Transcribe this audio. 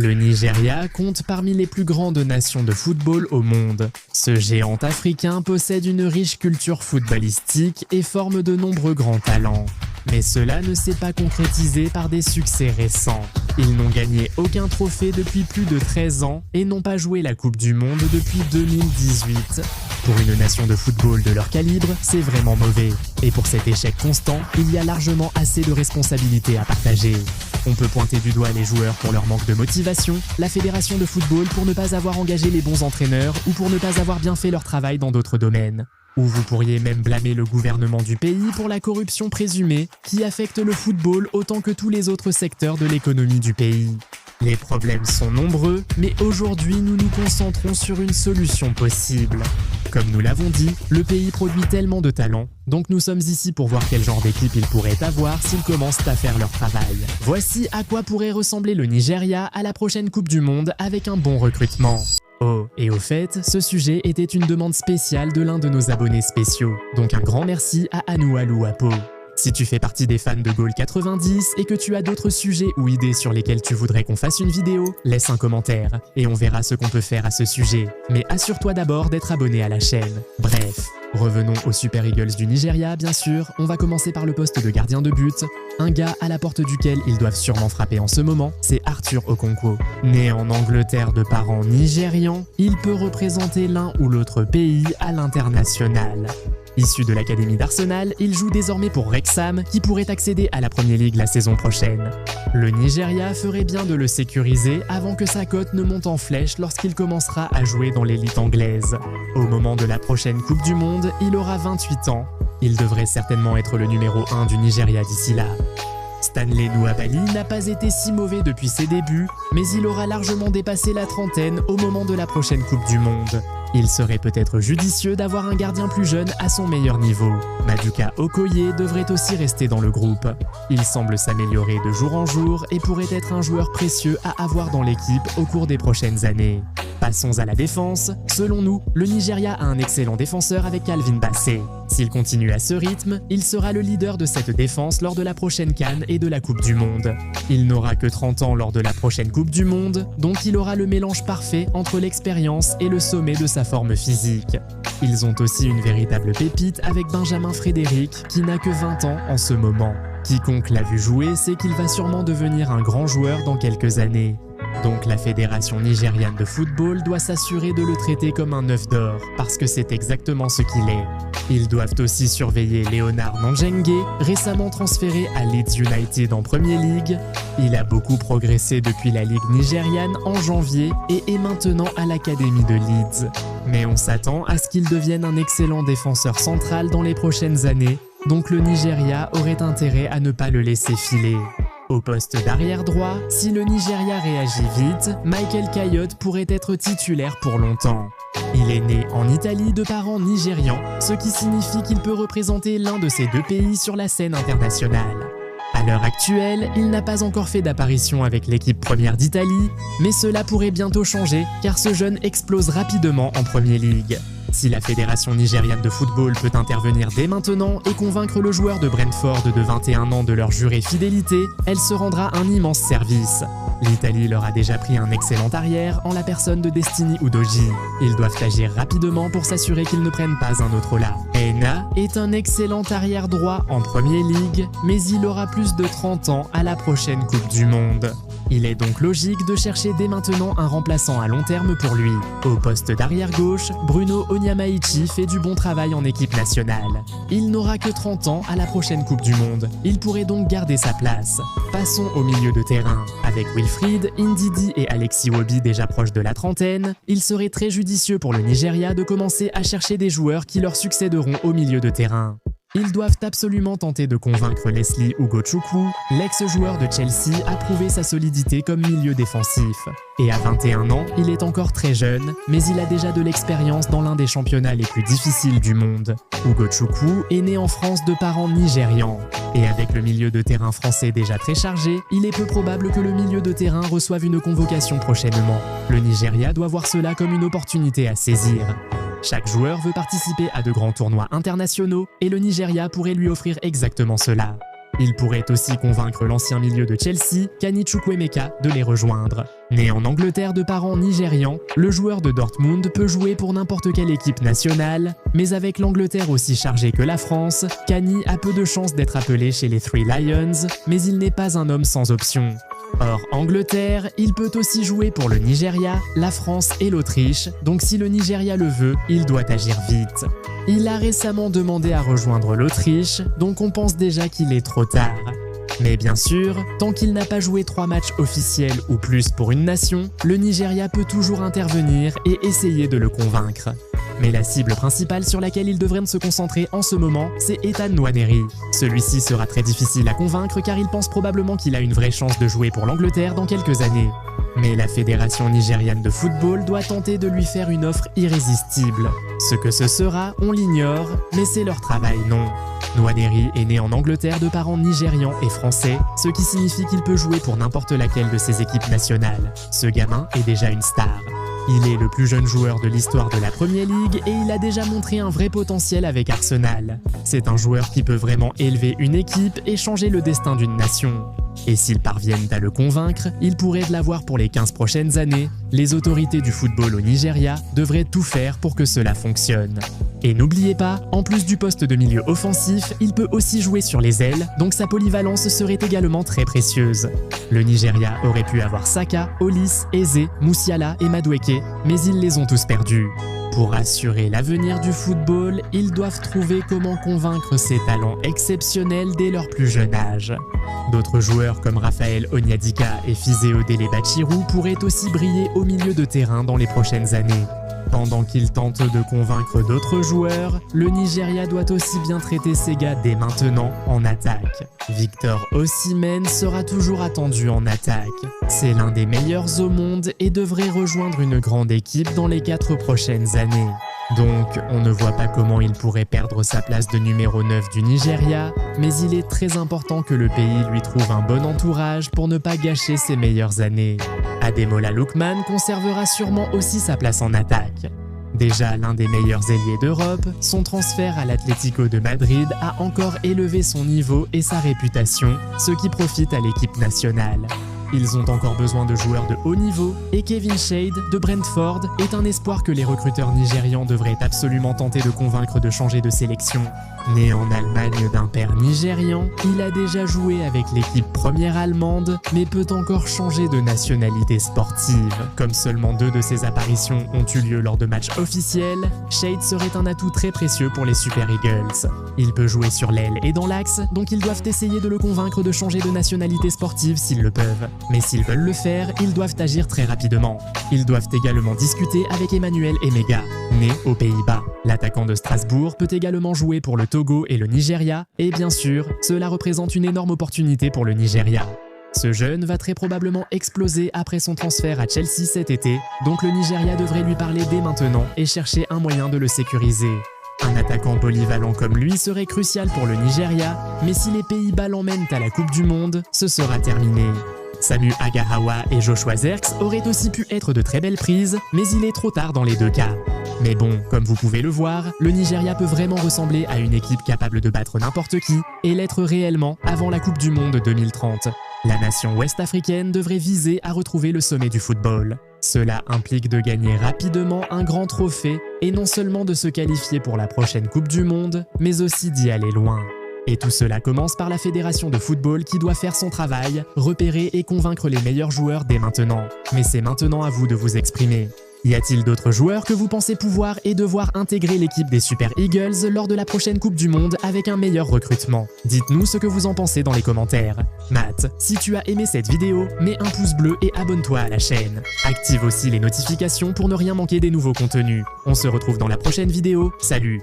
Le Nigeria compte parmi les plus grandes nations de football au monde. Ce géant africain possède une riche culture footballistique et forme de nombreux grands talents. Mais cela ne s'est pas concrétisé par des succès récents. Ils n'ont gagné aucun trophée depuis plus de 13 ans et n'ont pas joué la Coupe du Monde depuis 2018. Pour une nation de football de leur calibre, c'est vraiment mauvais. Et pour cet échec constant, il y a largement assez de responsabilités à partager. On peut pointer du doigt les joueurs pour leur manque de motivation, la fédération de football pour ne pas avoir engagé les bons entraîneurs ou pour ne pas avoir bien fait leur travail dans d'autres domaines. Ou vous pourriez même blâmer le gouvernement du pays pour la corruption présumée qui affecte le football autant que tous les autres secteurs de l'économie du pays. Les problèmes sont nombreux, mais aujourd'hui nous nous concentrons sur une solution possible. Comme nous l'avons dit, le pays produit tellement de talents, donc nous sommes ici pour voir quel genre d'équipe ils pourraient avoir s'ils commencent à faire leur travail. Voici à quoi pourrait ressembler le Nigeria à la prochaine Coupe du Monde avec un bon recrutement. Oh, et au fait, ce sujet était une demande spéciale de l'un de nos abonnés spéciaux, donc un grand merci à Anoualou Apo. Si tu fais partie des fans de Goal 90 et que tu as d'autres sujets ou idées sur lesquels tu voudrais qu'on fasse une vidéo, laisse un commentaire et on verra ce qu'on peut faire à ce sujet. Mais assure-toi d'abord d'être abonné à la chaîne. Bref, revenons aux Super Eagles du Nigeria bien sûr, on va commencer par le poste de gardien de but. Un gars à la porte duquel ils doivent sûrement frapper en ce moment, c'est Arthur Okonkwo. Né en Angleterre de parents nigérians, il peut représenter l'un ou l'autre pays à l'international. Issu de l'académie d'Arsenal, il joue désormais pour Wrexham qui pourrait accéder à la Premier League la saison prochaine. Le Nigeria ferait bien de le sécuriser avant que sa cote ne monte en flèche lorsqu'il commencera à jouer dans l'élite anglaise. Au moment de la prochaine Coupe du Monde, il aura 28 ans. Il devrait certainement être le numéro 1 du Nigeria d'ici là. Stanley Nwabali n'a pas été si mauvais depuis ses débuts, mais il aura largement dépassé la trentaine au moment de la prochaine Coupe du Monde. Il serait peut-être judicieux d'avoir un gardien plus jeune à son meilleur niveau. Maduka Okoye devrait aussi rester dans le groupe. Il semble s'améliorer de jour en jour et pourrait être un joueur précieux à avoir dans l'équipe au cours des prochaines années. Passons à la défense. Selon nous, le Nigeria a un excellent défenseur avec Calvin Bassey. S'il continue à ce rythme, il sera le leader de cette défense lors de la prochaine CAN et de la Coupe du Monde. Il n'aura que 30 ans lors de la prochaine Coupe du Monde, donc il aura le mélange parfait entre l'expérience et le sommet de sa forme physique. Ils ont aussi une véritable pépite avec Benjamin Frédéric qui n'a que 20 ans en ce moment. Quiconque l'a vu jouer sait qu'il va sûrement devenir un grand joueur dans quelques années. Donc la fédération nigériane de football doit s'assurer de le traiter comme un œuf d'or, parce que c'est exactement ce qu'il est. Ils doivent aussi surveiller Léonard Nanjengue, récemment transféré à Leeds United en Premier League. Il a beaucoup progressé depuis la Ligue nigériane en janvier et est maintenant à l'académie de Leeds. Mais on s'attend à ce qu'il devienne un excellent défenseur central dans les prochaines années, donc le Nigeria aurait intérêt à ne pas le laisser filer. Au poste d'arrière droit, si le Nigeria réagit vite, Michael Kayode pourrait être titulaire pour longtemps. Il est né en Italie de parents nigérians, ce qui signifie qu'il peut représenter l'un de ces deux pays sur la scène internationale. À l'heure actuelle, il n'a pas encore fait d'apparition avec l'équipe première d'Italie, mais cela pourrait bientôt changer car ce jeune explose rapidement en Premier League. Si la fédération nigériane de football peut intervenir dès maintenant et convaincre le joueur de Brentford de 21 ans de leur jurer fidélité, elle se rendra un immense service. L'Italie leur a déjà pris un excellent arrière en la personne de Destiny Udogie. Ils doivent agir rapidement pour s'assurer qu'ils ne prennent pas un autre là. Eina est un excellent arrière droit en Premier League, mais il aura plus de 30 ans à la prochaine Coupe du Monde. Il est donc logique de chercher dès maintenant un remplaçant à long terme pour lui. Au poste d'arrière gauche, Bruno Onyamaichi fait du bon travail en équipe nationale. Il n'aura que 30 ans à la prochaine Coupe du Monde. Il pourrait donc garder sa place. Passons au milieu de terrain. Avec Wilfried, Ndidi et Alexis Iwobi déjà proches de la trentaine, il serait très judicieux pour le Nigeria de commencer à chercher des joueurs qui leur succéderont au milieu de terrain. Ils doivent absolument tenter de convaincre Leslie Ugochukwu, l'ex-joueur de Chelsea, à prouver sa solidité comme milieu défensif. Et à 21 ans, il est encore très jeune, mais il a déjà de l'expérience dans l'un des championnats les plus difficiles du monde. Ugochukwu est né en France de parents nigérians. Et avec le milieu de terrain français déjà très chargé, il est peu probable que le milieu de terrain reçoive une convocation prochainement. Le Nigeria doit voir cela comme une opportunité à saisir. Chaque joueur veut participer à de grands tournois internationaux et le Nigeria pourrait lui offrir exactement cela. Il pourrait aussi convaincre l'ancien milieu de Chelsea, Kenny Chukwuemeka, de les rejoindre. Né en Angleterre de parents nigérians, le joueur de Dortmund peut jouer pour n'importe quelle équipe nationale, mais avec l'Angleterre aussi chargée que la France, Khani a peu de chances d'être appelé chez les Three Lions, mais il n'est pas un homme sans option. Hors Angleterre, il peut aussi jouer pour le Nigeria, la France et l'Autriche, donc si le Nigeria le veut, il doit agir vite. Il a récemment demandé à rejoindre l'Autriche, donc on pense déjà qu'il est trop tard. Mais bien sûr, tant qu'il n'a pas joué 3 matchs officiels ou plus pour une nation, le Nigeria peut toujours intervenir et essayer de le convaincre. Mais la cible principale sur laquelle il devrait se concentrer en ce moment, c'est Ethan Nwaneri. Celui-ci sera très difficile à convaincre car il pense probablement qu'il a une vraie chance de jouer pour l'Angleterre dans quelques années. Mais la Fédération nigériane de football doit tenter de lui faire une offre irrésistible. Ce que ce sera, on l'ignore, mais c'est leur travail, non. Nwaneri est né en Angleterre de parents nigérians et français, ce qui signifie qu'il peut jouer pour n'importe laquelle de ses équipes nationales. Ce gamin est déjà une star. Il est le plus jeune joueur de l'histoire de la Premier League et il a déjà montré un vrai potentiel avec Arsenal. C'est un joueur qui peut vraiment élever une équipe et changer le destin d'une nation. Et s'ils parviennent à le convaincre, ils pourraient l'avoir pour les 15 prochaines années. Les autorités du football au Nigeria devraient tout faire pour que cela fonctionne. Et n'oubliez pas, en plus du poste de milieu offensif, il peut aussi jouer sur les ailes, donc sa polyvalence serait également très précieuse. Le Nigeria aurait pu avoir Saka, Olise, Eze, Musiala et Madueke, mais ils les ont tous perdus. Pour assurer l'avenir du football, ils doivent trouver comment convaincre ces talents exceptionnels dès leur plus jeune âge. D'autres joueurs comme Raphaël Onyadika et Fizeo Dele-Bachiru pourraient aussi briller au milieu de terrain dans les prochaines années. Pendant qu'ils tentent de convaincre d'autres joueurs, le Nigeria doit aussi bien traiter ses gars dès maintenant en attaque. Victor Osimhen sera toujours attendu en attaque. C'est l'un des meilleurs au monde et devrait rejoindre une grande équipe dans les 4 prochaines années. Donc, on ne voit pas comment il pourrait perdre sa place de numéro 9 du Nigeria, mais il est très important que le pays lui trouve un bon entourage pour ne pas gâcher ses meilleures années. Ademola Lookman conservera sûrement aussi sa place en attaque. Déjà l'un des meilleurs ailiers d'Europe, son transfert à l'Atlético de Madrid a encore élevé son niveau et sa réputation, ce qui profite à l'équipe nationale. Ils ont encore besoin de joueurs de haut niveau et Kevin Shade de Brentford est un espoir que les recruteurs nigérians devraient absolument tenter de convaincre de changer de sélection. Né en Allemagne d'un père nigérian, il a déjà joué avec l'équipe première allemande mais peut encore changer de nationalité sportive. Comme seulement 2 de ses apparitions ont eu lieu lors de matchs officiels, Shade serait un atout très précieux pour les Super Eagles. Il peut jouer sur l'aile et dans l'axe, donc ils doivent essayer de le convaincre de changer de nationalité sportive s'ils le peuvent. Mais s'ils veulent le faire, ils doivent agir très rapidement. Ils doivent également discuter avec Emmanuel Emega, né aux Pays-Bas. L'attaquant de Strasbourg peut également jouer pour le Togo et le Nigeria, et bien sûr, cela représente une énorme opportunité pour le Nigeria. Ce jeune va très probablement exploser après son transfert à Chelsea cet été, donc le Nigeria devrait lui parler dès maintenant et chercher un moyen de le sécuriser. Un attaquant polyvalent comme lui serait crucial pour le Nigeria, mais si les Pays-Bas l'emmènent à la Coupe du Monde, ce sera terminé. Samu Agahawa et Joshua Zerks auraient aussi pu être de très belles prises, mais il est trop tard dans les 2 cas. Mais bon, comme vous pouvez le voir, le Nigeria peut vraiment ressembler à une équipe capable de battre n'importe qui et l'être réellement avant la Coupe du Monde 2030. La nation ouest-africaine devrait viser à retrouver le sommet du football. Cela implique de gagner rapidement un grand trophée et non seulement de se qualifier pour la prochaine Coupe du Monde, mais aussi d'y aller loin. Et tout cela commence par la fédération de football qui doit faire son travail, repérer et convaincre les meilleurs joueurs dès maintenant. Mais c'est maintenant à vous de vous exprimer. Y a-t-il d'autres joueurs que vous pensez pouvoir et devoir intégrer l'équipe des Super Eagles lors de la prochaine Coupe du Monde avec un meilleur recrutement? Dites-nous ce que vous en pensez dans les commentaires. Matt, si tu as aimé cette vidéo, mets un pouce bleu et abonne-toi à la chaîne. Active aussi les notifications pour ne rien manquer des nouveaux contenus. On se retrouve dans la prochaine vidéo, salut!